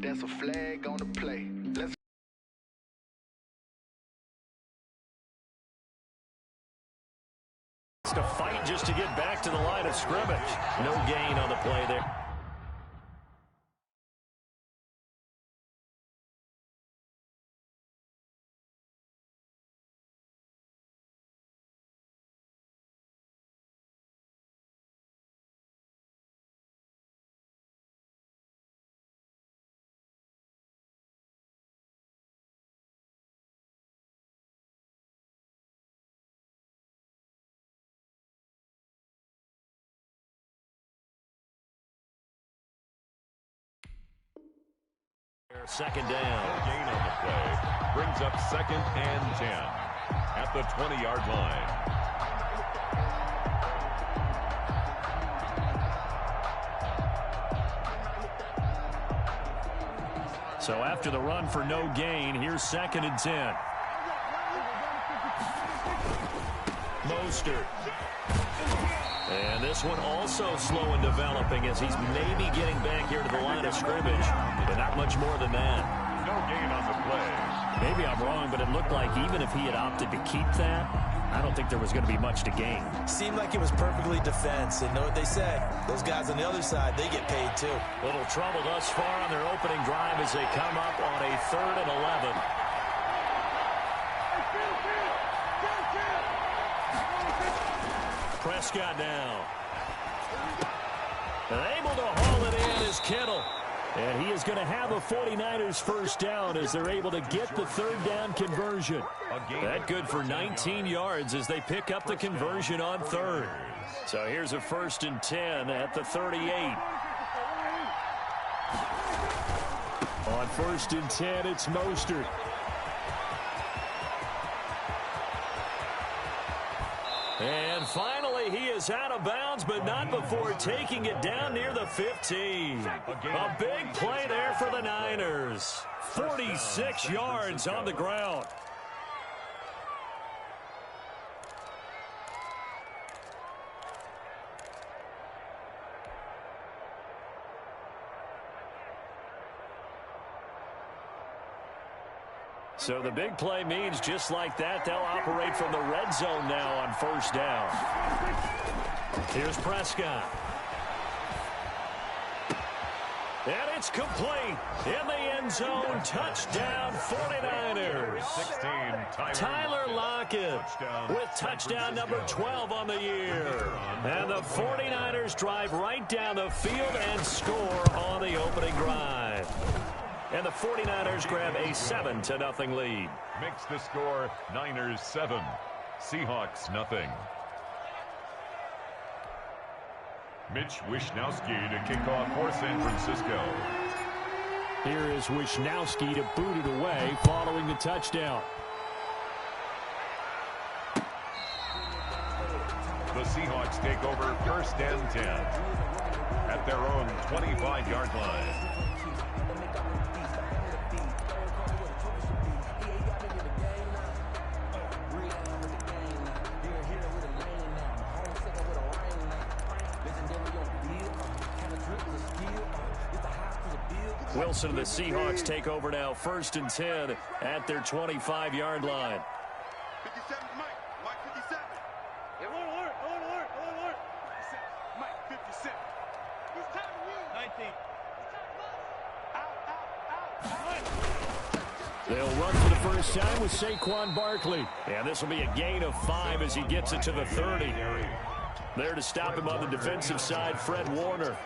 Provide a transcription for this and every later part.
That's a flag on the play. Let's to fight just to get back to the line of scrimmage. No gain on the play there. Second down. Gain on the play. Brings up 2nd and 10 at the 20-yard line. So after the run for no gain, here's 2nd and 10. Mostert. And this one also slow in developing as he's maybe getting back here to the line of scrimmage, but not much more than that. No gain on the play. Maybe I'm wrong, but it looked like even if he had opted to keep that, I don't think there was going to be much to gain. Seemed like it was perfectly defense, and know what they said? Those guys on the other side, they get paid too. Little trouble thus far on their opening drive as they come up on a 3rd and 11. Prescott now. And able to haul it in is Kittle. And he is going to have a 49ers first down as they're able to get the 3rd down conversion. That good for 19 yards as they pick up the conversion on 3rd. So here's a 1st and 10 at the 38. On 1st and 10, it's Mostert. And finally, he is out of bounds, but not before taking it down near the 15. A big play there for the Niners. 46 yards on the ground. So the big play means just like that, they'll operate from the red zone now on 1st down. Here's Prescott. And it's complete in the end zone. Touchdown 49ers. 16, Tyler Lockett with touchdown number 12 on the year. And the 49ers drive right down the field and score on the opening drive. And the 49ers grab a 7-0 lead. Makes the score Niners 7, Seahawks 0. Mitch Wishnowsky to kick off for San Francisco. Here is Wishnowsky to boot it away following the touchdown. The Seahawks take over 1st and 10 at their own 25-yard line. Wilson and the Seahawks take over now 1st and 10 at their 25-yard line. 57, Mike 57. Yeah, alert. Mike 57. It's time to win. 19. Out. They'll run for the first time with Saquon Barkley. And this will be a gain of 5 as he gets it to the 30. There to stop him on the defensive side, Fred Warner.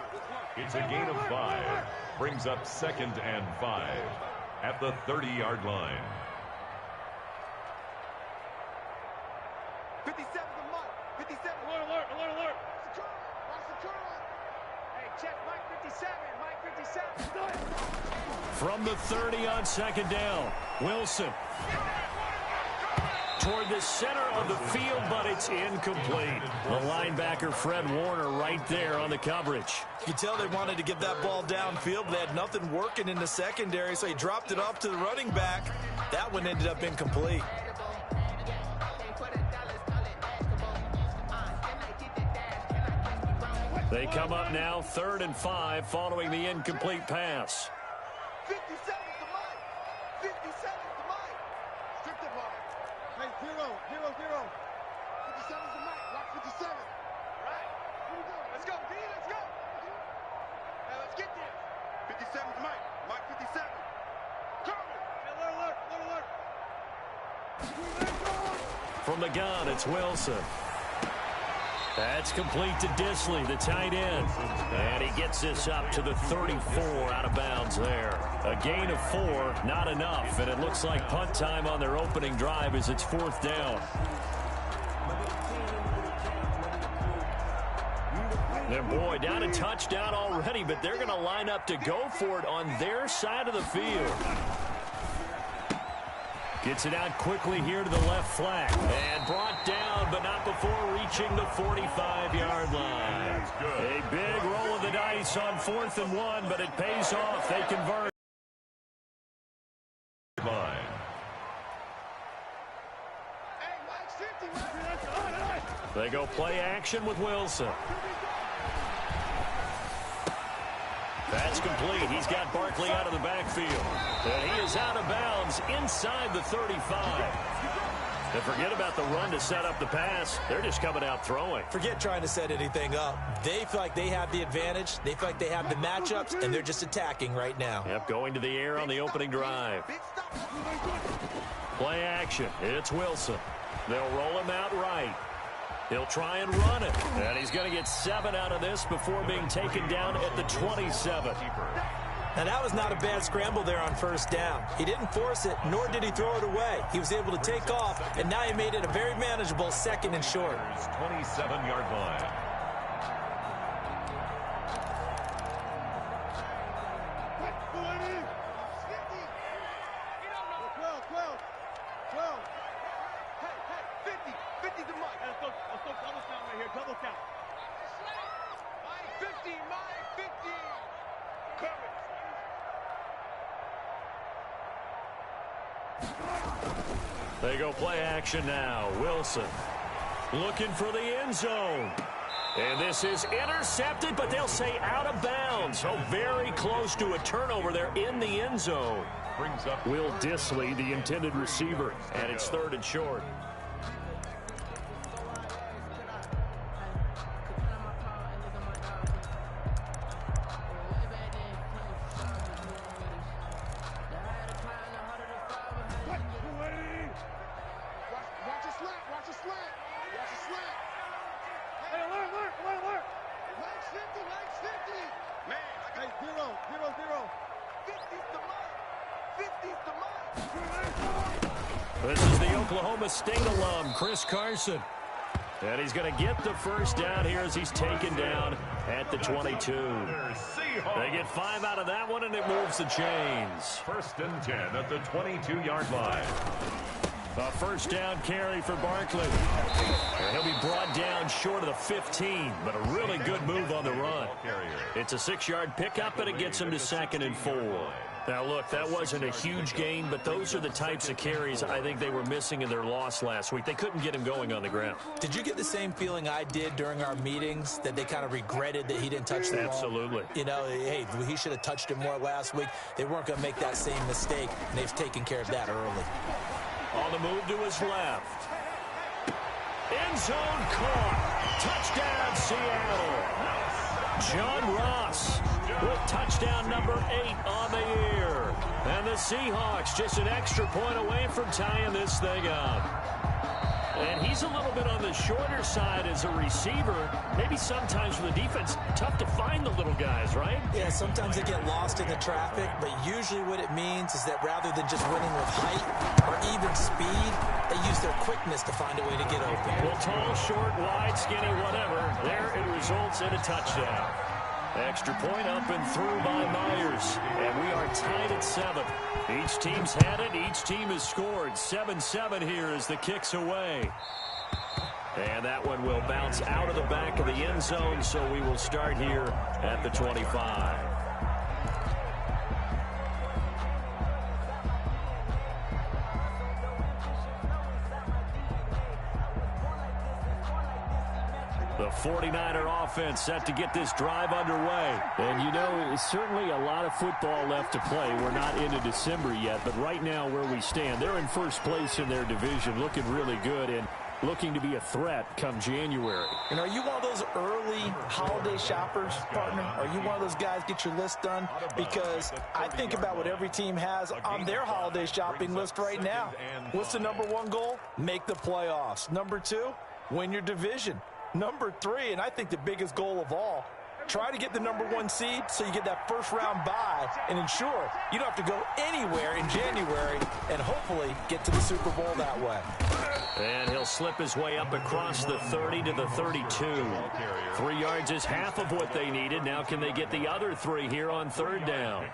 It's a gain of 5. Brings up 2nd and 5 at the 30-yard line. 57 to Mike. 57. Alert. Secure. Hey, check Mike 57. Mike 57. From the 30 on 2nd down, Wilson. Toward the center of the field, but it's incomplete. The linebacker, Fred Warner, right there on the coverage. You can tell they wanted to get that ball downfield, but they had nothing working in the secondary, so he dropped it off to the running back. That one ended up incomplete. They come up now 3rd and 5 following the incomplete pass. 57's the mic. 57's the mic. Strict it, Mark. Hey, 0, 0, 0. 57's the mic. Rock 57. Right. Here we go. Let's go, D. Let's go. Now let's get this. 57's the mic. Mike 57. Curly. Alert, alert, alert. From the gun, it's Wilson. That's complete to Disley, the tight end. And he gets this up to the 34 out of bounds there. A gain of 4, not enough. And it looks like punt time on their opening drive as it's 4th down. And boy, down a touchdown already, but they're going to line up to go for it on their side of the field. Gets it out quickly here to the left flat. And brought down, but not before reaching the 45-yard line. A big roll of the dice on 4th and 1, but it pays off. They convert. They go play action with Wilson. That's complete. He's got Barkley out of the backfield. And he is out of bounds inside the 35. And forget about the run to set up the pass. They're just coming out throwing. Forget trying to set anything up. They feel like they have the advantage. They feel like they have the matchups, and they're just attacking right now. Yep, going to the air on the opening drive. Play action. It's Wilson. They'll roll him out right. He'll try and run it. And he's going to get 7 out of this before being taken down at the 27. Now, that was not a bad scramble there on 1st down. He didn't force it, nor did he throw it away. He was able to take off, and now he made it a very manageable 2nd and short. 27-yard line. They go play action now. Wilson looking for the end zone. And this is intercepted, but they'll say out of bounds. So very close to a turnover there in the end zone. Brings up Will Disley, the intended receiver, and it's 3rd and short. This is the Oklahoma State alum, Chris Carson. And he's going to get the 1st down here as he's taken down at the 22. They get 5 out of that one, and it moves the chains. 1st and 10 at the 22-yard line. A 1st down carry for Barkley. And he'll be brought down short of the 15, but a really good move on the run. It's a 6-yard pickup, and it gets him to 2nd and 4. Now, look, that wasn't a huge gain, but those are the types of carries I think they were missing in their loss last week. They couldn't get him going on the ground. Did you get the same feeling I did during our meetings, that they kind of regretted that he didn't touch the ball? Absolutely. You know, hey, he should have touched it more last week. They weren't going to make that same mistake, and they've taken care of that early. On the move to his left. End zone caught. Touchdown, Seattle. John Ross with touchdown number 8 on the year. And the Seahawks just an extra point away from tying this thing up. And he's a little bit on the shorter side as a receiver. Maybe sometimes for the defense, tough to find the little guys, right? Yeah, sometimes they get lost in the traffic, but usually what it means is that rather than just winning with height or even speed, they use their quickness to find a way to get open. Well, tall, short, wide, skinny, whatever, there it results in a touchdown. Extra point up and through by Myers. And we are tied at 7. Each team's had it. Each team has scored. 7-7 here as the kick's away. And that one will bounce out of the back of the end zone, so we will start here at the 25. The The 49er offense set to get this drive underway. And, you know, it's certainly a lot of football left to play. We're not into December yet, but right now where we stand, they're in first place in their division, looking really good and looking to be a threat come January. And are you one of those early holiday shoppers, partner? Are you one of those guys get your list done? Because I think about what every team has on their holiday shopping list right now. What's the number one goal? Make the playoffs. Number two, win your division. Number three, and I think the biggest goal of all, try to get the number one seed so you get that first round bye and ensure you don't have to go anywhere in January and hopefully get to the Super Bowl that way. And he'll slip his way up across the 30 to the 32. 3 yards is half of what they needed. Now can they get the other 3 here on third down?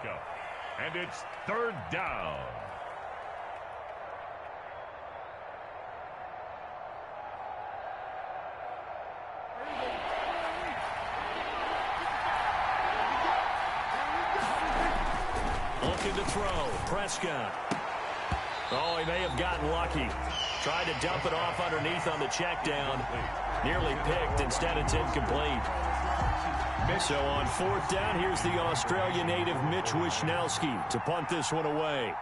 And it's third down. Looking to throw. Prescott. Oh, he may have gotten lucky. Tried to dump it off underneath on the check down. Nearly picked. Instead, it's incomplete. So on fourth down, here's the Australia native Mitch Wishnowsky to punt this one away.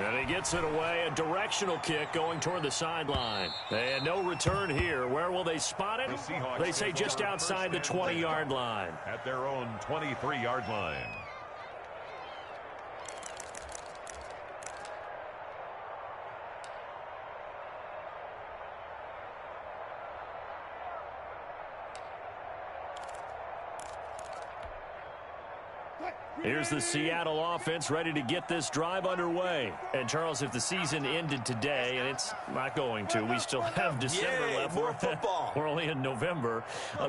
And he gets it away. A directional kick going toward the sideline. And no return here. Where will they spot it? They say just outside the 20-yard line. At their own 23-yard line. Here's the Seattle offense ready to get this drive underway. And, Charles, if the season ended today, and it's not going to, we still have December left. More football. We're only in November.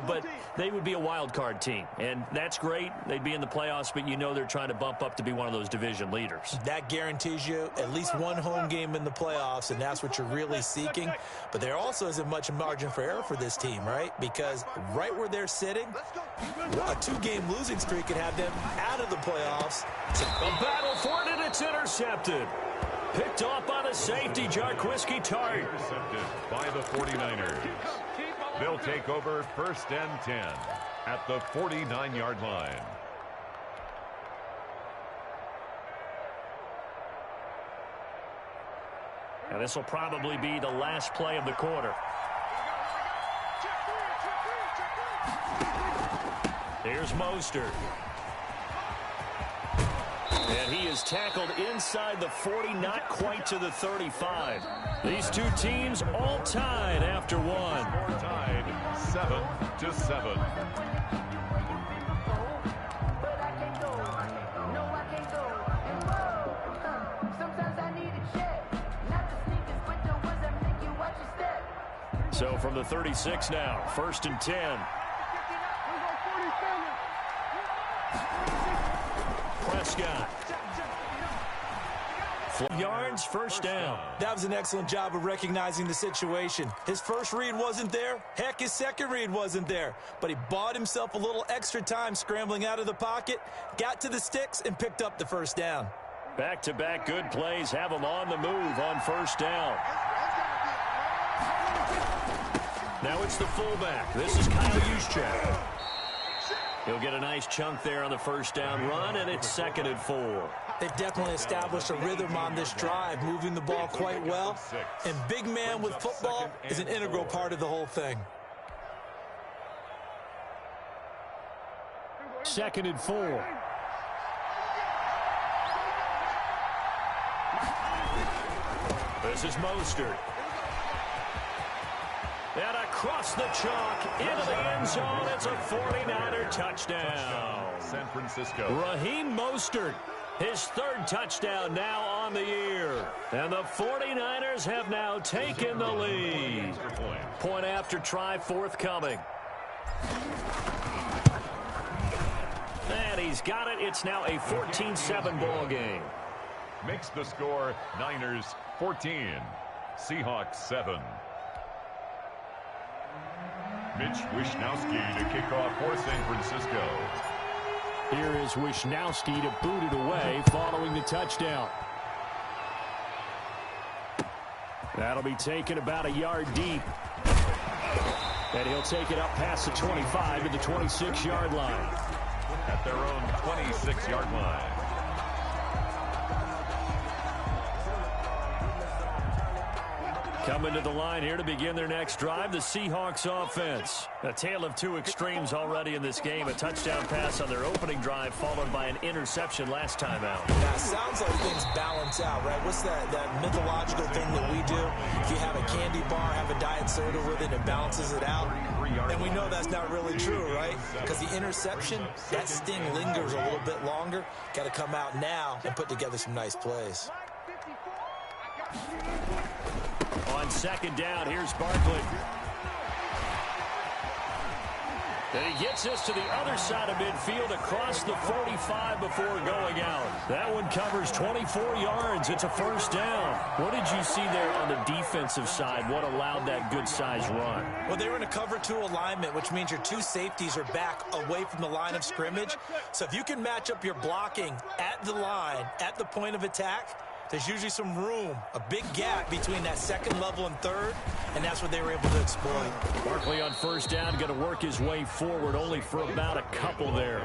But they would be a wild card team. And that's great. They'd be in the playoffs, but you know they're trying to bump up to be one of those division leaders. That guarantees you at least one home game in the playoffs, and that's what you're really seeking. But there also isn't much margin for error for this team, right? Because right where they're sitting, a 2-game losing streak could have them out of the playoffs. A battle for it, and it's intercepted. Picked off by the safety, Jarquiski Tart. Intercepted by the 49ers. They'll take over first and 10 at the 49-yard line. And this will probably be the last play of the quarter. Here's Mostert. And he is tackled inside the 40, not quite to the 35. These two teams all tied after one. Score tied 7-7. So from the 36 now, first and 10. Prescott. 4 yards, first down. That was an excellent job of recognizing the situation. His first read wasn't there. Heck, his second read wasn't there. But he bought himself a little extra time scrambling out of the pocket, got to the sticks, and picked up the first down. Back-to-back good plays have him on the move on first down. Now it's the fullback. This is Kyle Juszczyk. He'll get a nice chunk there on the first down run, and it's 2nd and 4. They've definitely established a rhythm on this drive, moving the ball quite well. And big man with football is an integral part of the whole thing. 2nd and 4. This is Mostert. And across the chalk, into the end zone, it's a 49er touchdown. San Francisco. Raheem Mostert, his 3rd touchdown now on the year. And the 49ers have now taken the lead. Point after try forthcoming. And he's got it. It's now a 14-7 ball game. Makes the score Niners 14, Seahawks 7. Mitch Wishnowsky to kick off for San Francisco. Here is Wishnowsky to boot it away following the touchdown. That'll be taken about a yard deep. And he'll take it up past the 25 to the 26-yard line. At their own 26-yard line. Coming to the line here to begin their next drive, the Seahawks offense. A tale of two extremes already in this game. A touchdown pass on their opening drive, followed by an interception last time out. Now, it sounds like things balance out, right? What's that mythological thing that we do? If you have a candy bar, have a diet soda with it, it balances it out. And we know that's not really true, right? Because the interception, that sting lingers a little bit longer. Got to come out now and put together some nice plays. On second down, here's Barkley. And he gets us to the other side of midfield across the 45 before going out. That one covers 24 yards. It's a first down. What did you see there on the defensive side? What allowed that good-sized run? Well, they were in a cover 2 alignment, which means your 2 safeties are back away from the line of scrimmage. So if you can match up your blocking at the line, at the point of attack, there's usually some room, a big gap between that second level and third, and that's what they were able to exploit. Barkley on first down, going to work his way forward, only for about a couple there.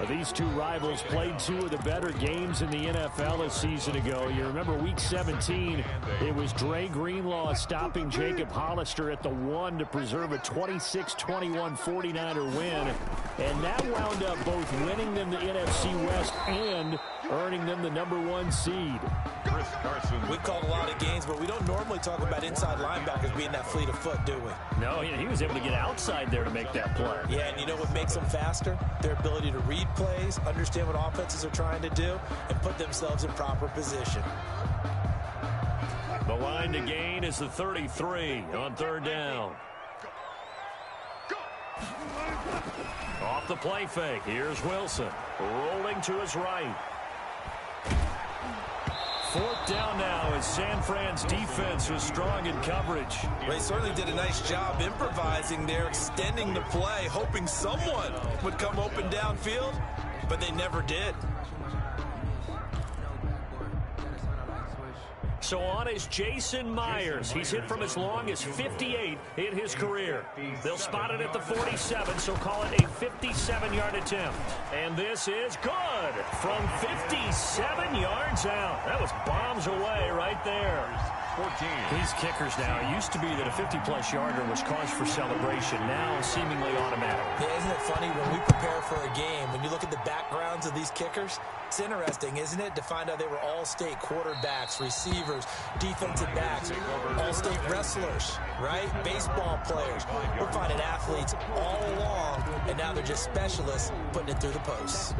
These two rivals played 2 of the better games in the NFL a season ago. You remember Week 17, it was Dre Greenlaw stopping Jacob Hollister at the 1 to preserve a 26-21 49er win, and that wound up both winning them the NFC West and earning them the #1 seed. Chris Carson. We called a lot of games, but we don't normally talk about inside linebackers being that fleet of foot, do we? No, he was able to get outside there to make that play. Yeah, and you know what makes them faster? Their ability to read plays, understand what offenses are trying to do, and put themselves in proper position. The line to gain is the 33 on third down. Off the play fake, here's Wilson. Rolling to his right. Fourth down now as San Fran's defense was strong in coverage. They certainly did a nice job improvising there, extending the play, hoping someone would come open downfield, but they never did. So on is Jason Myers. He's hit from as long as 58 in his career. They'll spot it at the 47, so call it a 57-yard attempt. And this is good from 57 yards out. That was bombs away right there. 14. These kickers now, it used to be that a 50-plus yarder was cause for celebration. Now seemingly automatic. Yeah, isn't it funny when we prepare for a game, when you look at the backgrounds of these kickers, it's interesting, isn't it, to find out they were all-state quarterbacks, receivers, defensive backs, all-state wrestlers, right? Baseball players. We're finding athletes all along, and now they're just specialists putting it through the posts.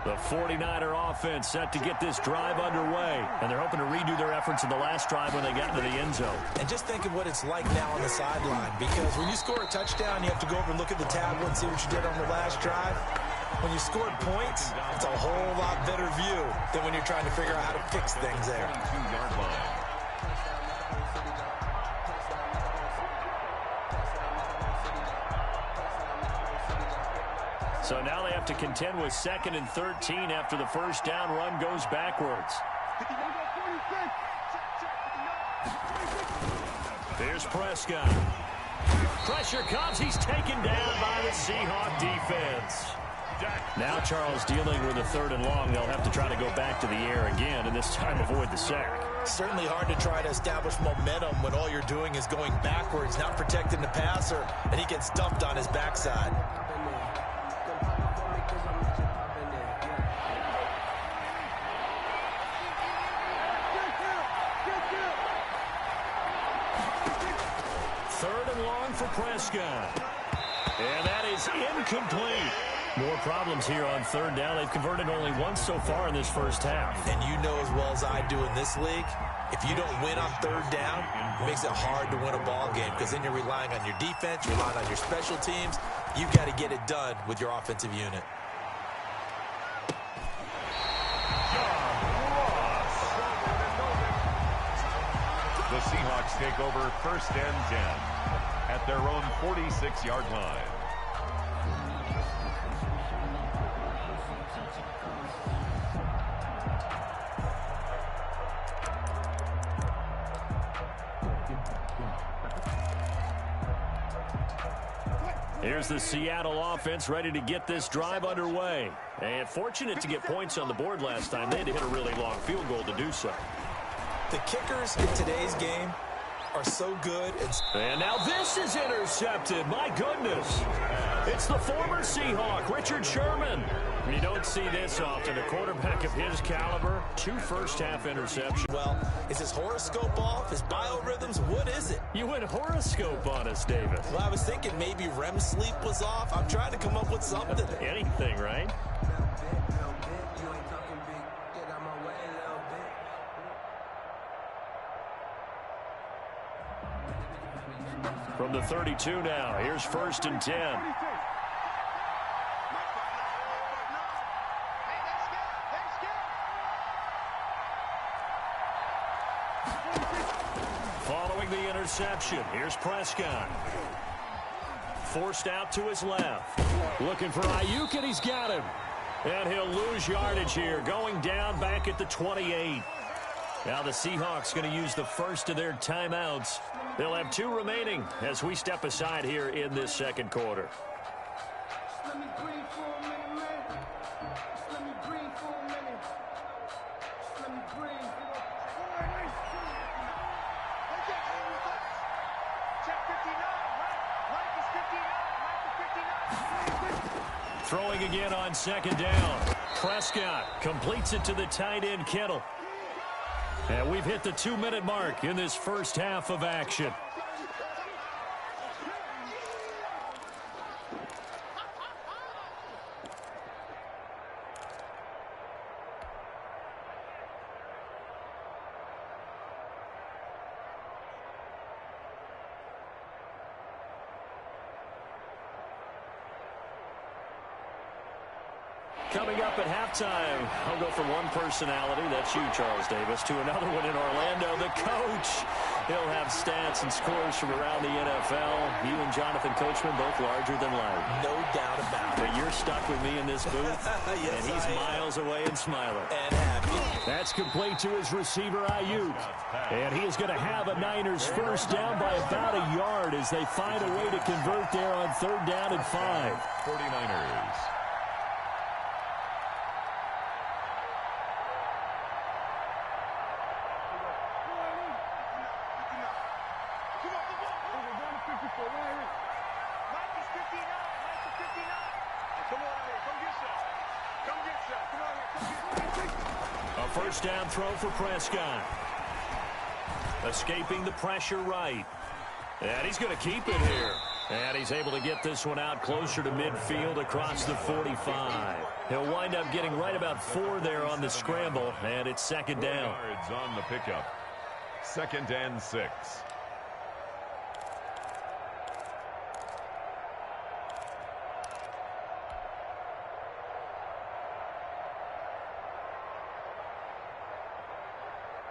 The 49er offense set to get this drive underway, and they're hoping to redo their efforts in the last drive when they got into the end zone. And just think of what it's like now on the sideline, because when you score a touchdown, you have to go over and look at the tablet and see what you did on the last drive. When you scored points, it's a whole lot better view than when you're trying to figure out how to fix things there. 22-yard line. So now they have to contend with 2nd and 13 after the first down run goes backwards. Here's Prescott. Pressure comes. He's taken down by the Seahawk defense. Now Charles dealing with a 3rd and long. They'll have to try to go back to the air again, and this time avoid the sack. Certainly hard to try to establish momentum when all you're doing is going backwards, not protecting the passer, and he gets dumped on his backside. For Prescott. And that is incomplete. More problems here on 3rd down. They've converted only once so far in this first half. And you know as well as I do in this league, if you don't win on 3rd down, it makes it hard to win a ball game because then you're relying on your defense, you're relying on your special teams. You've got to get it done with your offensive unit. The Seahawks take over 1st and 10 at their own 46-yard line. Here's the Seattle offense ready to get this drive underway. And fortunate to get points on the board last time. They had to hit a really long field goal to do so. The kickers in today's game are so good. And now this is intercepted. My goodness. It's the former Seahawk, Richard Sherman. You don't see this often. A quarterback of his caliber, 2 first-half interceptions. Well, is his horoscope off? His biorhythms? What is it? You went horoscope on us, David. Well, I was thinking maybe REM sleep was off. I'm trying to come up with something. Anything, right? From the 32 now, here's 1st and 10. Following the interception, here's Prescott. Forced out to his left. Looking for Ayuk, and he's got him. And he'll lose yardage here, going down back at the 28. Now the Seahawks going to use the first of their timeouts. They'll have 2 remaining as we step aside here in this second quarter. Throwing again on 2nd down. Prescott completes it to the tight end, Kittle. And we've hit the 2-minute mark in this first half of action. Coming up at halftime, I'll go from one personality, that's you, Charles Davis, to another one in Orlando, the coach. He'll have stats and scores from around the NFL. You and Jonathan Coachman, both larger than life. No doubt about it. But you're stuck with me in this booth, yes, and he's miles away and smiling. And happy. That's complete to his receiver, Ayuk. And he is going to have a Niners first down by about a yard as they find a way to convert there on 3rd down and 5. 49ers. A first down throw for Prescott. Escaping the pressure right. And he's going to keep it here. And he's able to get this one out closer to midfield across the 45. He'll wind up getting right about 4 there on the scramble, and it's 2nd down. Yards on the pickup. 2nd and 6.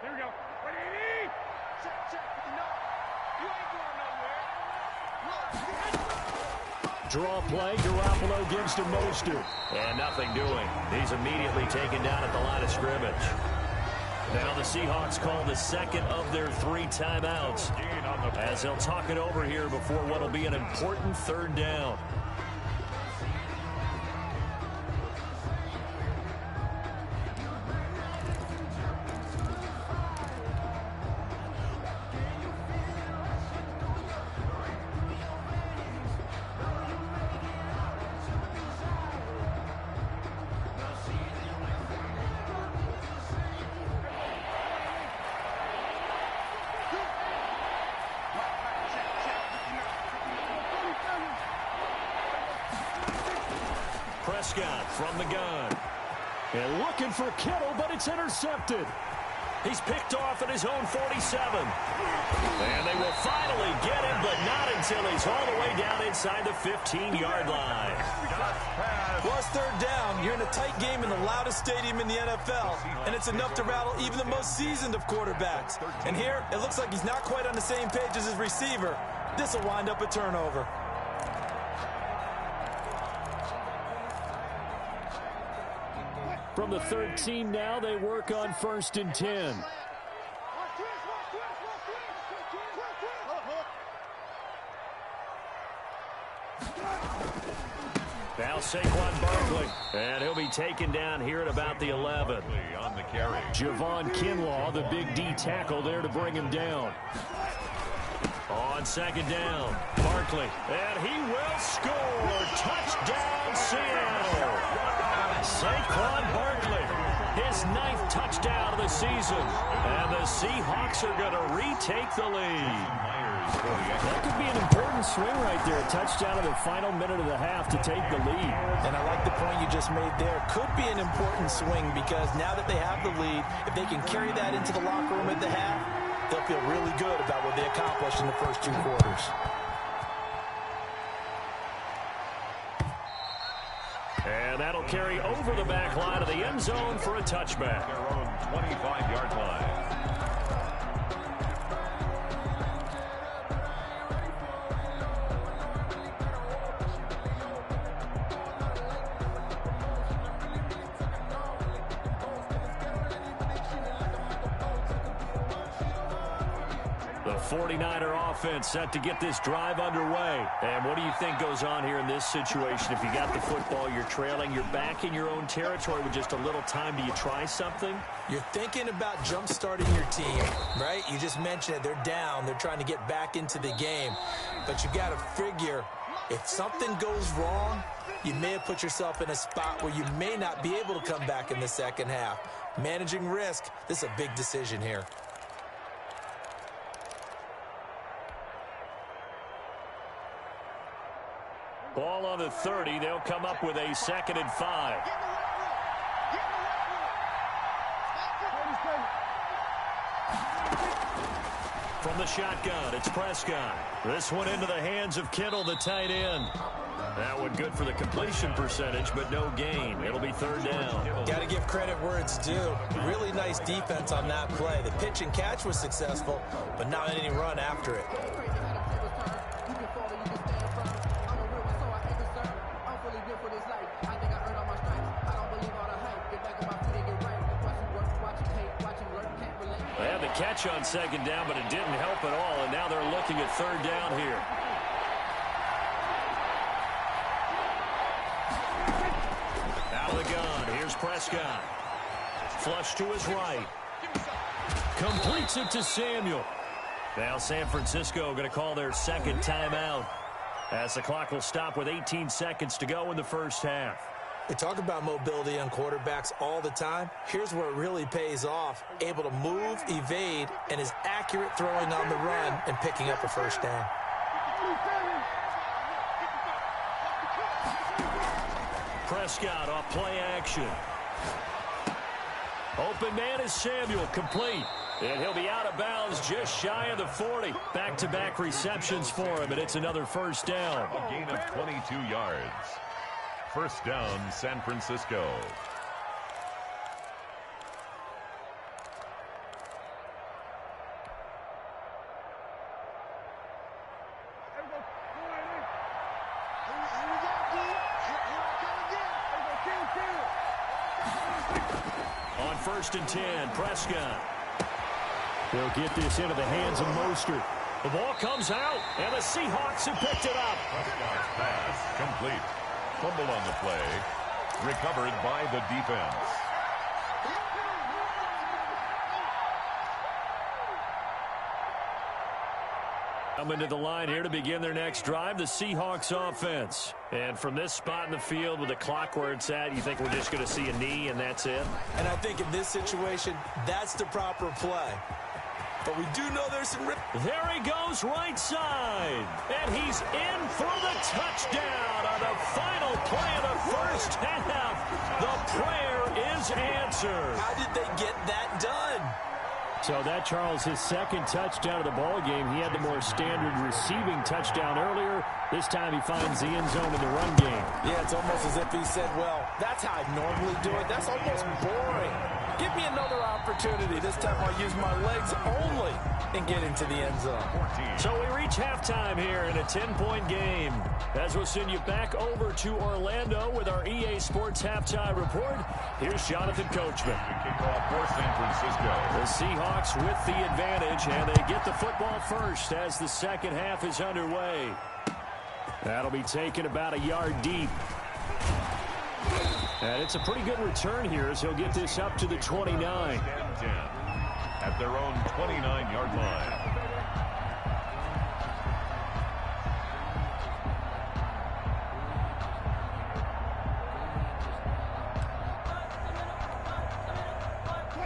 Here we go. Ready? Check. You ain't going nowhere. Draw play. Garoppolo gives to Mostert. And nothing doing. He's immediately taken down at the line of scrimmage. Now the Seahawks call the 2nd of their 3 timeouts as they'll talk it over here before what will be an important 3rd down. Prescott from the gun. And looking for Kittle, but it's intercepted. He's picked off at his own 47. And they will finally get him, but not until he's all the way down inside the 15-yard line. Well, it's 3rd down. You're in a tight game in the loudest stadium in the NFL, and it's enough to rattle even the most seasoned of quarterbacks. And here, it looks like he's not quite on the same page as his receiver. This will wind up a turnover. From the 13 now, they work on 1st and 10. Now Saquon Barkley, and he'll be taken down here at about the 11. On the carry. Javon Kinlaw, the big D tackle there to bring him down. On second down, Barkley, and he will score. Touchdown, Seattle. Saquon Barkley, his 9th touchdown of the season. And the Seahawks are going to retake the lead. That could be an important swing right there. A touchdown in the final minute of the half to take the lead. And I like the point you just made there. Could be an important swing because now that they have the lead, if they can carry that into the locker room at the half, they'll feel really good about what they accomplished in the first 2 quarters. And that'll carry over the back line of the end zone for a touchback. Their own 25-yard line. The 49er offense set to get this drive underway. And what do you think goes on here in this situation? If you got the football, you're trailing, you're back in your own territory with just a little time. Do you try something? You're thinking about jump-starting your team, right? You just mentioned it. They're down. They're trying to get back into the game. But you got to figure if something goes wrong, you may have put yourself in a spot where you may not be able to come back in the second half. Managing risk, this is a big decision here. Ball on the 30. They'll come up with a 2nd and 5. From the shotgun, it's Prescott. This one into the hands of Kittle, the tight end. That one good for the completion percentage, but no gain. It'll be 3rd down. Got to give credit where it's due. Really nice defense on that play. The pitch and catch was successful, but not any run after it. They had the catch on 2nd down, but it didn't help at all, and now they're looking at 3rd down here. Out of the gun, here's Prescott. Flush to his right. Completes it to Samuel. Now San Francisco going to call their 2nd timeout, as the clock will stop with 18 seconds to go in the first half. We talk about mobility on quarterbacks all the time. Here's where it really pays off. Able to move, evade, and is accurate throwing on the run and picking up a 1st down. Prescott off play action. Open man is Samuel, complete. And he'll be out of bounds just shy of the 40. Back-to-back receptions for him, and it's another 1st down. A gain of 22 yards. 1st down, San Francisco. On 1st and 10, Prescott. They'll get this into the hands of Mostert. The ball comes out, and the Seahawks have picked it up. Prescott's pass complete. Fumble on the play. Recovered by the defense. Coming to the line here to begin their next drive, the Seahawks offense. And from this spot in the field with the clock where it's at, you think we're just going to see a knee and that's it? And I think in this situation, that's the proper play. But we do know there's some... There he goes right side. And he's in for the touchdown on the final play of the first half. The prayer is answered. How did they get that done? So that, Charles, his 2nd touchdown of the ball game. He had the more standard receiving touchdown earlier. This time he finds the end zone in the run game. Yeah, it's almost as if he said, well, that's how I normally do it. That's almost boring. Give me another opportunity. This time I'll use my legs only and get into the end zone. So we reach halftime here in a 10-point game. As we'll send you back over to Orlando with our EA Sports Halftime Report, here's Jonathan Coachman. Kickoff for San Francisco. The Seahawks with the advantage, and they get the football first as the second half is underway. That'll be taken about a yard deep. And it's a pretty good return here as he'll get this up to the 29. At their own 29-yard line.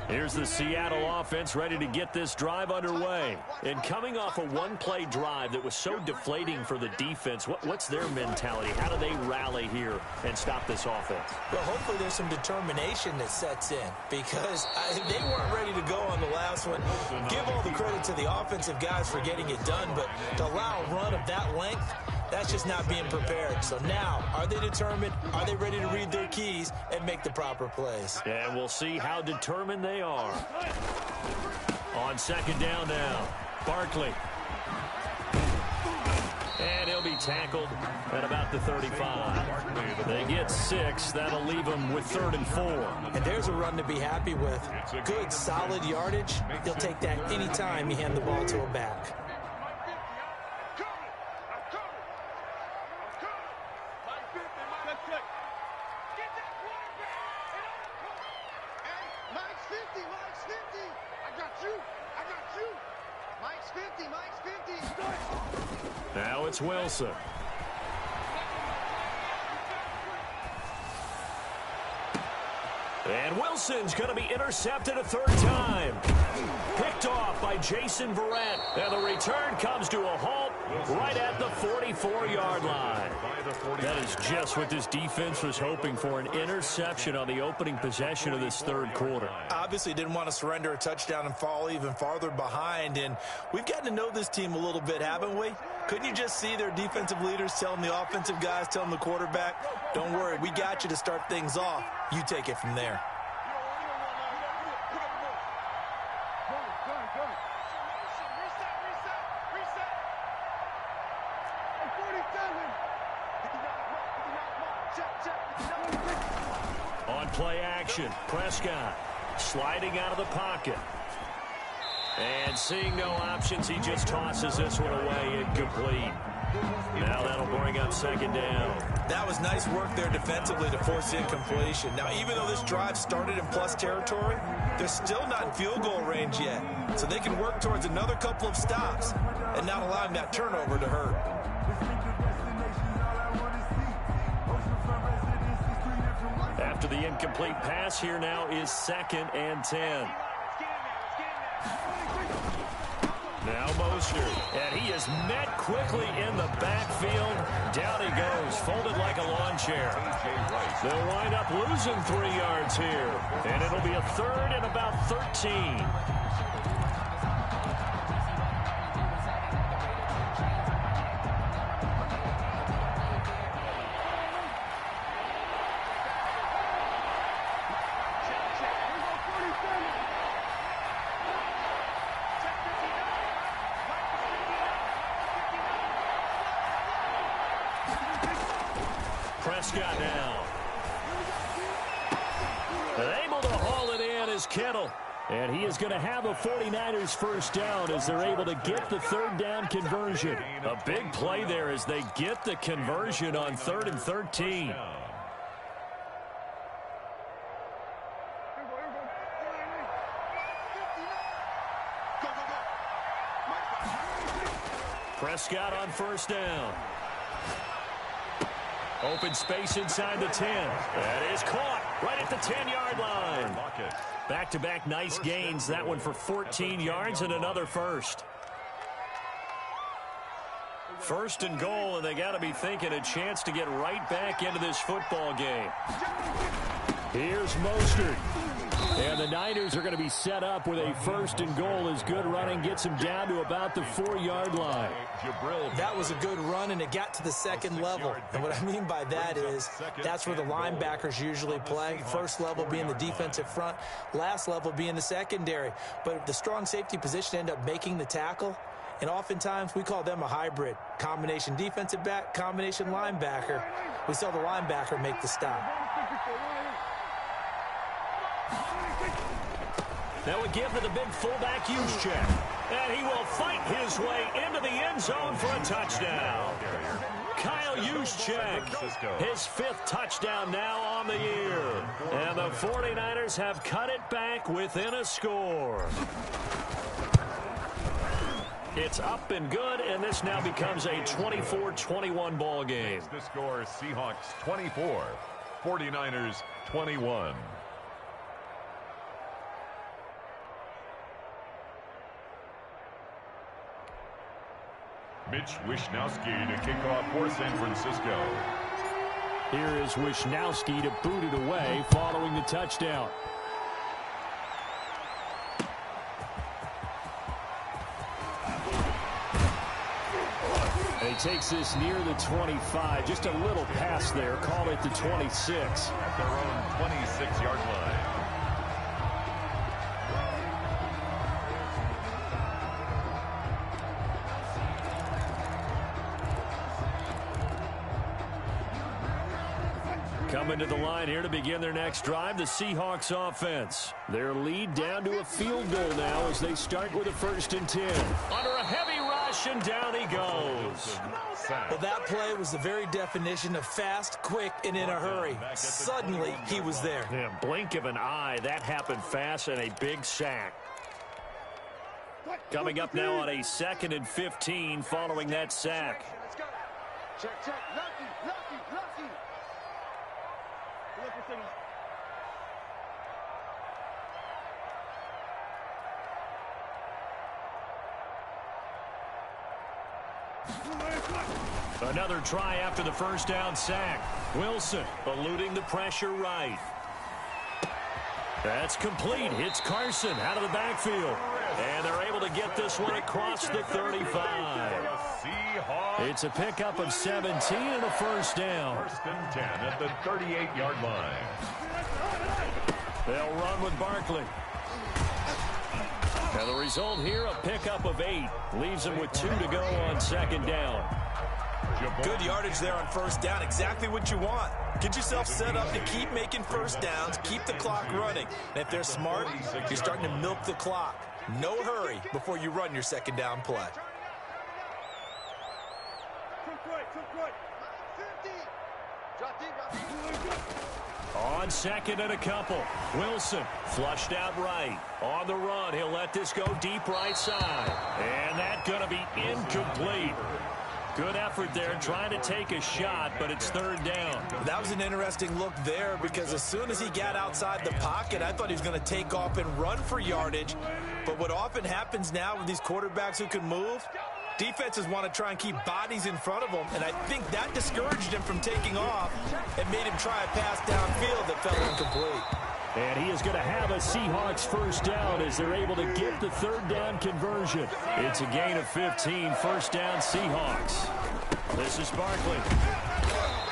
Here's the Seattle offense ready to get this drive underway. And coming off a one-play drive that was so deflating for the defense, what's their mentality? How do they rally here and stop this offense? Well, hopefully there's some determination that sets in because they weren't ready to go on the last one. Give all the credit to the offensive guys for getting it done, but to allow a run of that length, that's just not being prepared. So now, are they determined? Are they ready to read their keys and make the proper plays? And we'll see how determined they are. On second down now, Barkley. And he'll be tackled at about the 35. They get 6. That'll leave them with 3rd and 4. And there's a run to be happy with. Good, solid yardage. He'll take that anytime you hand the ball to a back. Now it's Wilson. And Wilson's going to be intercepted a 3rd time. Picked off by Jason Verrett. And the return comes to a halt right at the 44-yard line. That is just what this defense was hoping for, an interception on the opening possession of this 3rd quarter. Obviously didn't want to surrender a touchdown and fall even farther behind. And we've gotten to know this team a little bit, haven't we? Couldn't you just see their defensive leaders telling the offensive guys, telling the quarterback, don't worry, we got you to start things off. You take it from there. On play action, Prescott sliding out of the pocket. And seeing no options, he just tosses this one away incomplete. Now that'll bring up 2nd down. That was nice work there defensively to force incompletion. Now, even though this drive started in plus territory, they're still not in field goal range yet. So they can work towards another couple of stops and not allowing that turnover to hurt. After the incomplete pass, here now is 2nd and 10. Now Mostert, and he is met quickly in the backfield. Down he goes, folded like a lawn chair. They'll wind up losing 3 yards here, and it'll be a 3rd and about 13. Prescott now. Able to haul it in is Kittle. And he is going to have a 49ers first down as they're able to get the 3rd down conversion. A big play there as they get the conversion on 3rd and 13. Prescott on 1st down. Open space inside the 10. That is caught right at the 10-yard line. Back-to-back nice gains. That one for 14 yards and another first. 1st and goal, and they got to be thinking a chance to get right back into this football game. Here's Mostert. And the Niners are going to be set up with a 1st and goal as good running gets them down to about the 4-yard line. That was a good run, and it got to the 2nd level. And what I mean by that is that's where the linebackers usually play. 1st level being the defensive front, last level being the secondary. But the strong safety position ended up making the tackle. And oftentimes we call them a hybrid. Combination defensive back, combination linebacker. We saw the linebacker make the stop. That would give to the big fullback Juszczyk. And he will fight his way into the end zone for a touchdown. Kyle Juszczyk. His 5th touchdown now on the year. And the 49ers have cut it back within a score. It's up and good, and this now becomes a 24-21 ball game. The score, Seahawks 24, 49ers 21. Mitch Wishnowsky to kick off for San Francisco. Here is Wishnowsky to boot it away following the touchdown. And he takes this near the 25. Just a little pass there. Call it the 26. At their own 26-yard line. Coming to the line here to begin their next drive, the Seahawks offense. Their lead down to a field goal now as they start with a 1st and 10. Under a heavy rush, and down he goes. Well, that play was the very definition of fast, quick, and in a hurry. Suddenly, he was there. Yeah, blink of an eye, that happened fast, and a big sack. Coming up now on a 2nd and 15 following that sack. Let's go. Check, check. Lucky. Another try after the 1st down sack. Wilson eluding the pressure right. That's complete. Hits Carson out of the backfield. And they're able to get this one across the 35. It's a pickup of 17 and a 1st down. 1st and 10 at the 38-yard line. They'll run with Barkley. And the result here, a pickup of 8. Leaves them with 2 to go on 2nd down. Good yardage there on 1st down. Exactly what you want. Get yourself set up to keep making 1st downs, keep the clock running. And if they're smart, you're starting to milk the clock. No hurry before you run your 2nd down play. On 2nd and a couple. Wilson flushed out right. On the run, he'll let this go deep right side. And that's going to be incomplete. Good effort there trying to take a shot, but it's 3rd down. That was an interesting look there because as soon as he got outside the pocket, I thought he was going to take off and run for yardage. But what often happens now with these quarterbacks who can move, defenses want to try and keep bodies in front of them, and I think that discouraged him from taking off and made him try a pass downfield that fell incomplete. And he is going to have a Seahawks 1st down as they're able to get the 3rd down conversion. It's a gain of 15, 1st down Seahawks. This is Barkley.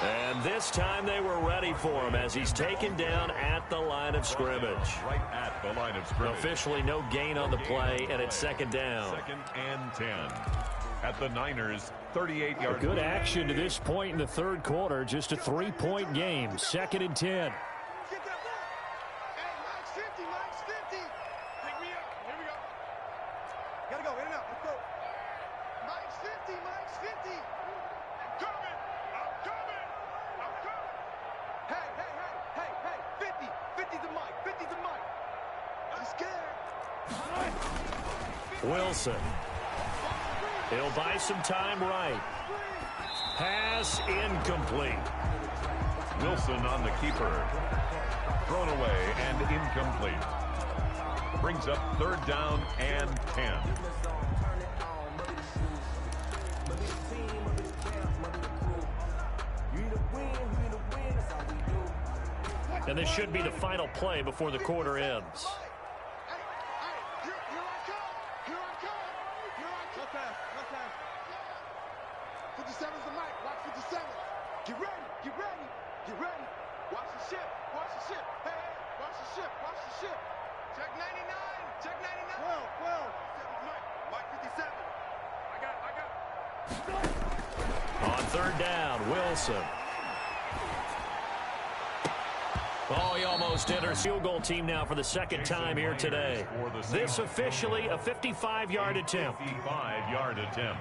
And this time they were ready for him as he's taken down at the line of scrimmage. Right at the line of scrimmage. Officially no gain on the play, and it's 2nd down. 2nd and 10 at the Niners' 38-yard. Good action to this point in the 3rd quarter. Just a 3-point game. 2nd and 10. Wilson. He'll buy some time right. Pass incomplete. Wilson on the keeper. Thrown away and incomplete. Brings up 3rd down and 10. And this should be the final play before the quarter ends. On 3rd down, Wilson. Oh, he almost enters. Field goal team now for the 2nd time here today. This officially a 55-yard attempt. 55-yard attempt.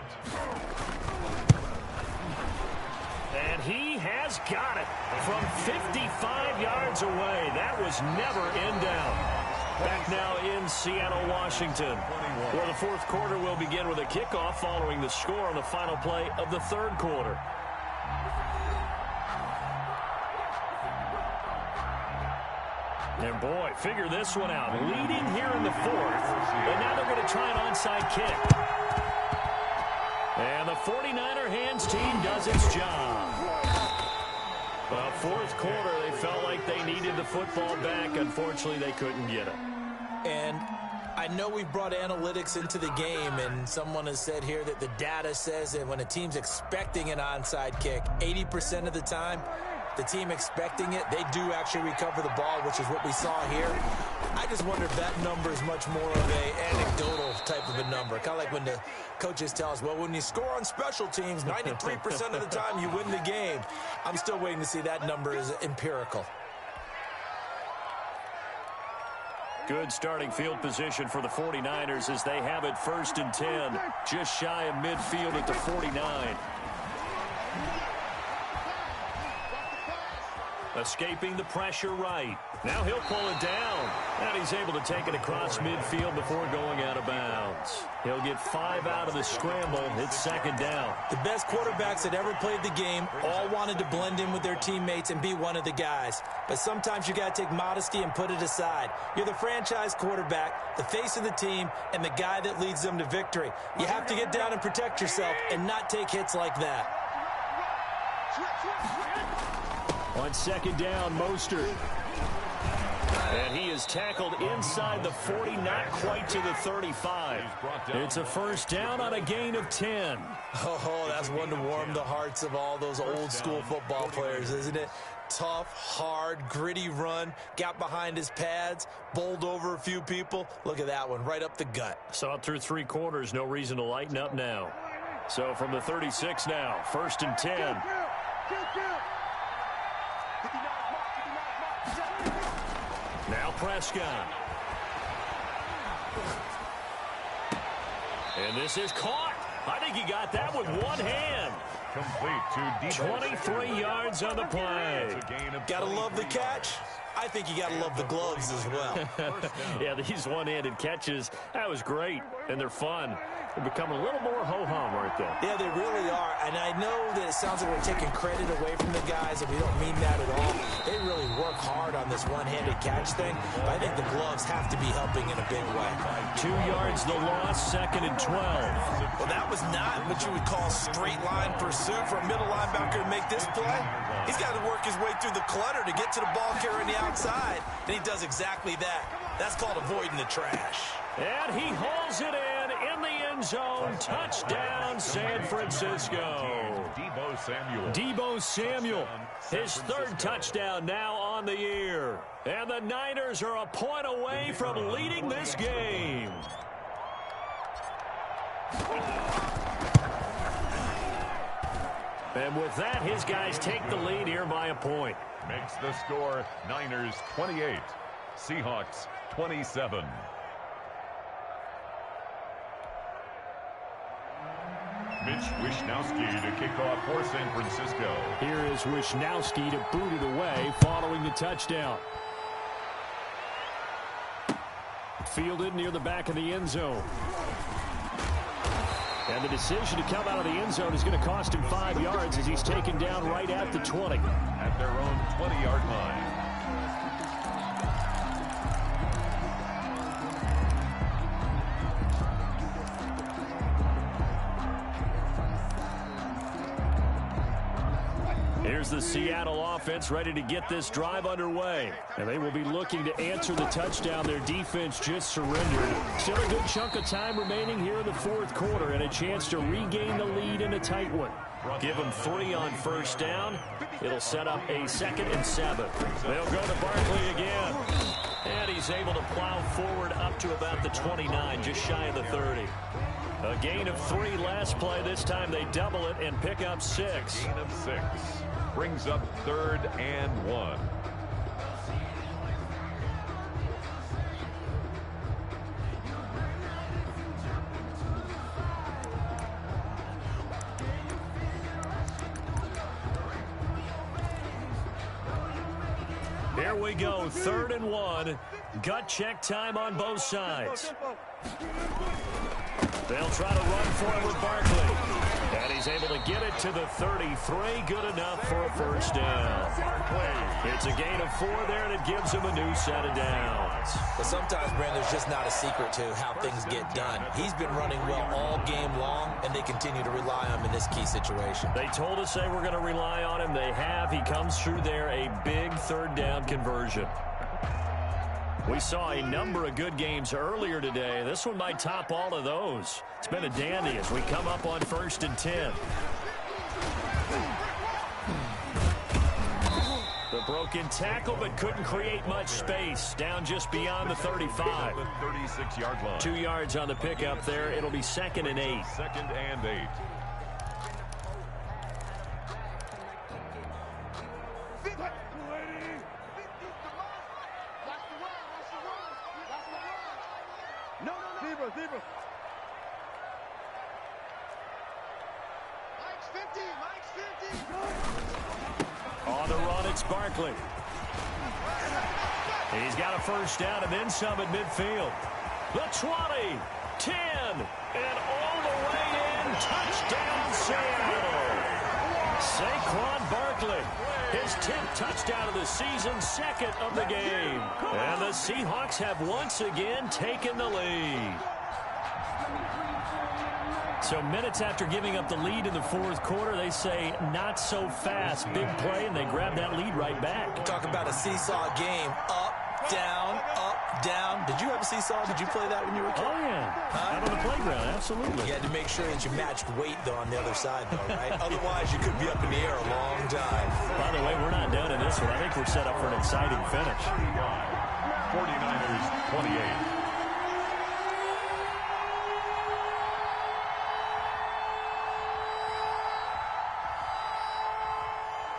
And he has got it from 55 yards away. That was never in down. Back now in Seattle, Washington, where the fourth quarter will begin with a kickoff following the score on the final play of the third quarter. And boy, figure this one out. Leading here in the fourth, and now they're going to try an onside kick. And the 49er hands team does its job. Well, fourth quarter, they felt like they needed the football back. Unfortunately, they couldn't get it. And I know we've brought analytics into the game, and someone has said here that the data says that when a team's expecting an onside kick, 80% of the time, the team expecting it, they do actually recover the ball, which is what we saw here. I just wonder if that number is much more of an anecdotal type of a number. Kind of like when the coaches tell us, well, when you score on special teams, 93% of the time you win the game. I'm still waiting to see that number is empirical. Good starting field position for the 49ers as they have it 1st and 10, just shy of midfield at the 49. Escaping the pressure right. Now he'll pull it down. And he's able to take it across midfield before going out of bounds. He'll get 5 out of the scramble. It's 2nd down. The best quarterbacks that ever played the game all wanted to blend in with their teammates and be one of the guys. But sometimes you got to take modesty and put it aside. You're the franchise quarterback, the face of the team, and the guy that leads them to victory. You have to get down and protect yourself and not take hits like that. On 2nd down, Mostert. And he is tackled inside the 40, not quite to the 35. It's a 1st down on a gain of 10. Oh, that's one to warm the hearts of all those old school football players, isn't it? Tough, hard, gritty run, got behind his pads, bowled over a few people. Look at that one, right up the gut. Saw it through 3 quarters, no reason to lighten up now. So from the 36 now, 1st and 10. Now Prescott. And this is caught. I think he got that with one hand. Complete to 23 yards on the play. Gotta love the catch. I think you gotta love the gloves as well. Yeah, these one-handed catches, that was great, and they're fun. They're becoming a little more ho-hum, aren't they? Yeah, they really are. And I know that it sounds like we're taking credit away from the guys, and we don't mean that at all. They really work hard on this one-handed catch thing. But I think the gloves have to be helping in a big way. 2 yards the loss, 2nd and 12. Well, that was not what you would call straight line pursuit for a middle linebacker to make this play. He's got to work his way through the clutter to get to the ball carrier on the outside, and he does exactly that. That's called avoiding the trash. And he hauls it in the end zone. Touchdown, San Francisco. Deebo Samuel, his 3rd touchdown now on the year. And the Niners are a point away from leading this game. And with that, his guys take the lead here by a point. Makes the score Niners 28, Seahawks 27. Mitch Wishnowsky to kick off for San Francisco. Here is Wishnowsky to boot it away following the touchdown. Fielded near the back of the end zone. And the decision to come out of the end zone is going to cost him 5 yards as he's taken down right at the 20. At their own 20-yard line. Here's the Seattle offense ready to get this drive underway. And they will be looking to answer the touchdown their defense just surrendered. Still a good chunk of time remaining here in the fourth quarter and a chance to regain the lead in a tight one. Give them 3 on 1st down. It'll set up a 2nd and 7. They'll go to Barkley again. And he's able to plow forward up to about the 29, just shy of the 30. A gain of 3 last play. This time they double it and pick up 6. Gain of 6. Brings up 3rd and 1. Here we go, 3rd and 1. Gut check time on both sides. They'll try to run for it with Barkley. And he's able to get it to the 33. Good enough for a first down. It's a gain of 4 there, and it gives him a new set of downs. But sometimes, Brandon, there's just not a secret to how things get done. He's been running well all game long, and they continue to rely on him in this key situation. They told us they were going to rely on him. They have. He comes through there, a big 3rd down conversion. We saw a number of good games earlier today. This one might top all of those. It's been a dandy as we come up on 1st and 10. The broken tackle, but couldn't create much space. Down just beyond the 35. 36-yard line. 2 yards on the pickup there. It'll be 2nd and 8. 2nd and 8. Zebra. Mike's 50. On the run, it's Barkley. He's got a first down and then some at midfield. The 20, 10, and all the way in. Touchdown, Seattle. Saquon Barkley, his 10th touchdown of the season, 2nd of the game. And the Seahawks have once again taken the lead. So minutes after giving up the lead in the 4th quarter, they say not so fast. Big play, and they grab that lead right back. Talk about a seesaw game. Up, down. Did you have a seesaw? Did you play that when you were a kid? Oh, yeah. Out on the playground, absolutely. You had to make sure that you matched weight, though, on the other side, though, right? Otherwise, you could be up in the air a long time. By the way, we're not done in this one. I think we're set up for an exciting finish. 49ers 28.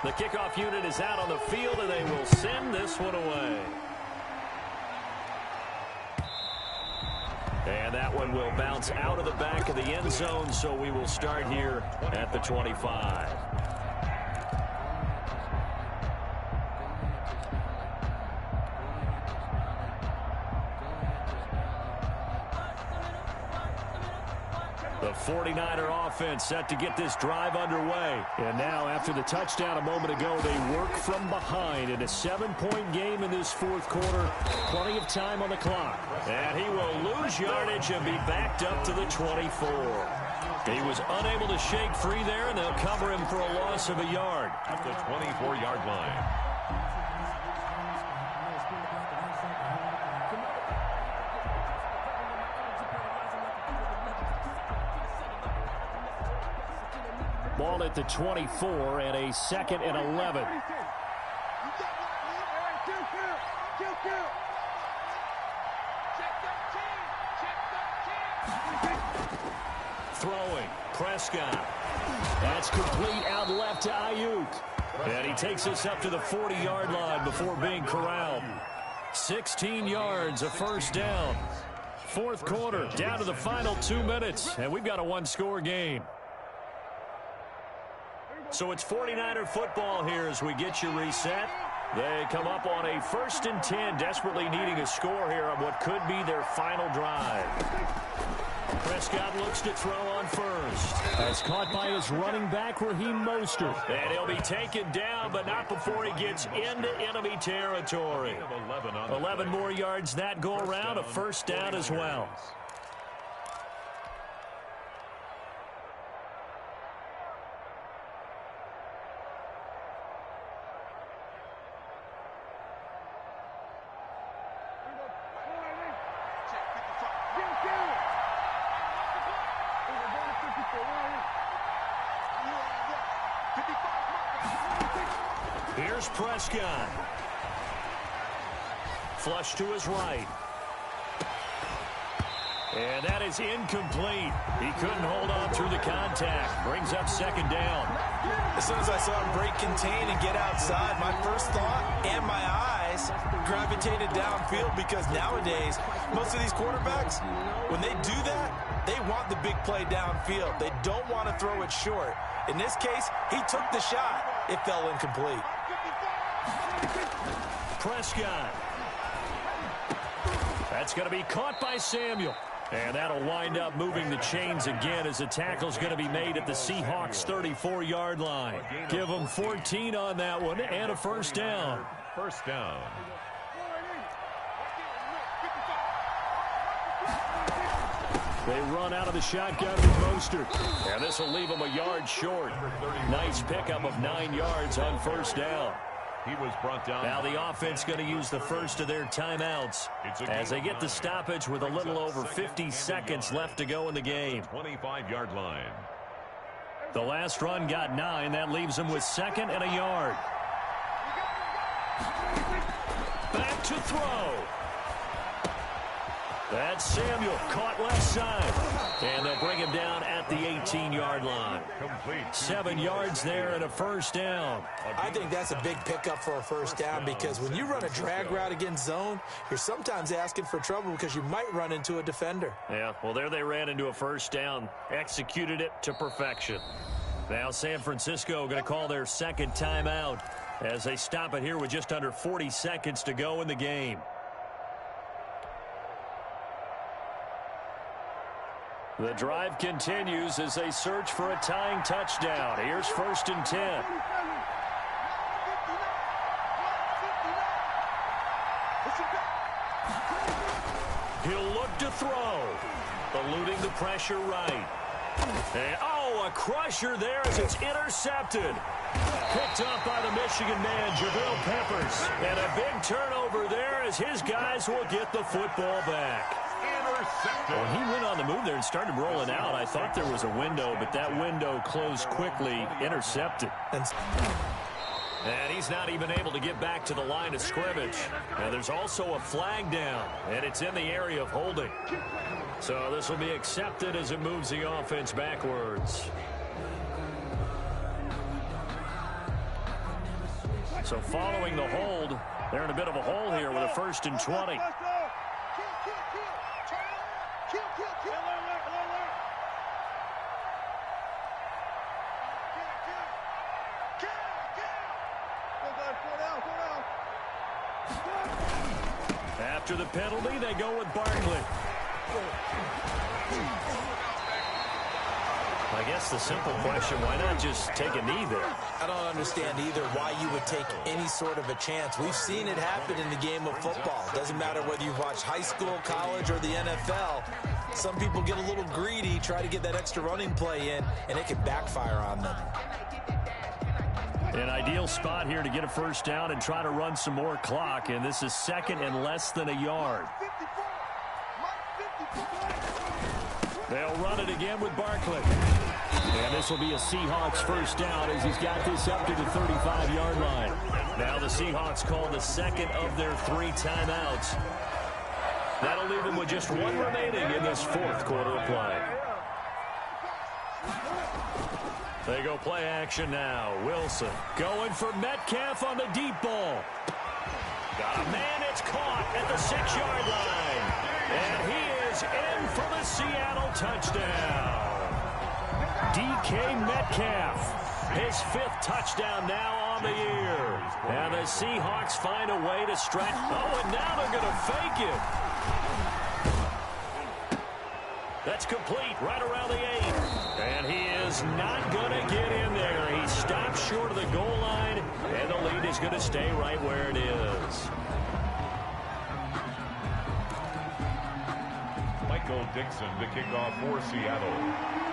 The kickoff unit is out on the field, and they will send this one away. And that one will bounce out of the back of the end zone, so we will start here at the 25. The 49er offense set to get this drive underway. And now, after the touchdown a moment ago, they work from behind in a 7-point game in this 4th quarter. Plenty of time on the clock. And he will lose yardage and be backed up to the 24. He was unable to shake free there, and they'll cover him for a loss of a yard. At the 24-yard line. Ball at the 24 and a 2nd and 11. Throwing, Prescott. That's complete out left to Ayuk. And he takes us up to the 40-yard line before being corralled. 16 yards, a first down. 4th quarter, down to the final 2 minutes, and we've got a 1-score game. So it's 49er football here as we get you reset. They come up on a 1st and 10, desperately needing a score here on what could be their final drive. Prescott looks to throw on first. That's caught by his running back, Raheem Mostert. And he'll be taken down, but not before he gets into enemy territory. 11 more yards that go around, a first down as well. Here's Prescott. Flush to his right. And that is incomplete. He couldn't hold on through the contact. Brings up 2nd down. As soon as I saw him break contain and get outside, my first thought and my eyes gravitated downfield, because nowadays, most of these quarterbacks, when they do that, they want the big play downfield. They don't want to throw it short. In this case, he took the shot. It fell incomplete. Prescott. That's going to be caught by Samuel. And that'll wind up moving the chains again as the tackle's going to be made at the Seahawks' 34-yard line. Give them 14 on that one and a first down. First down. They run out of the shotgun with Mostert. And this will leave them a yard short. Nice pickup of 9 yards on first down. He was brought down. Now the offense going to use the first of their timeouts as they get the stoppage with a little over 50 seconds left to go in the game. 25-yard line. The last run got 9. That leaves them with 2nd and a yard. Back to throw. That's Samuel, caught left side. And they'll bring him down at the 18-yard line. Complete. 7 yards there and a first down. I think that's a big pickup for a first down because when you run a drag route against zone, you're sometimes asking for trouble because you might run into a defender. Yeah, well, there they ran into a first down. Executed it to perfection. Now San Francisco going to call their second timeout as they stop it here with just under 40 seconds to go in the game. The drive continues as they search for a tying touchdown. Here's 1st and 10. He'll look to throw. Eluding the pressure right. And, a crusher there as it's intercepted. Picked up by the Michigan man, Jabril Peppers. And a big turnover there as his guys will get the football back. When he went on the move there and started rolling out, I thought there was a window, but that window closed quickly, intercepted. And he's not even able to get back to the line of scrimmage. And there's also a flag down, and it's in the area of holding. So this will be accepted as it moves the offense backwards. So following the hold, they're in a bit of a hole here with a 1st and 20. After the penalty, they go with Barkley. I guess the simple question, why not just take a knee there? I don't understand either why you would take any sort of a chance. We've seen it happen in the game of football. Doesn't matter whether you've watched high school, college, or the NFL. Some people get a little greedy, try to get that extra running play in, and it can backfire on them. An ideal spot here to get a first down and try to run some more clock, and this is 2nd and less than a yard. They'll run it again with Barkley. And this will be a Seahawks first down as he's got this up to the 35-yard line. Now the Seahawks call the 2nd of their 3 timeouts. That'll leave them with just 1 remaining in this 4th quarter of play. They go play action now. Wilson going for Metcalf on the deep ball. Got a man, it's caught at the 6-yard line. And he is in for the Seattle touchdown. DK Metcalf, his 5th touchdown now on the year. And the Seahawks find a way to stretch. Oh, and now they're going to fake it. That's complete right around the 8. And he is not going to get in there. He stops short of the goal line, and the lead is going to stay right where it is. Michael Dixon to kick off for Seattle.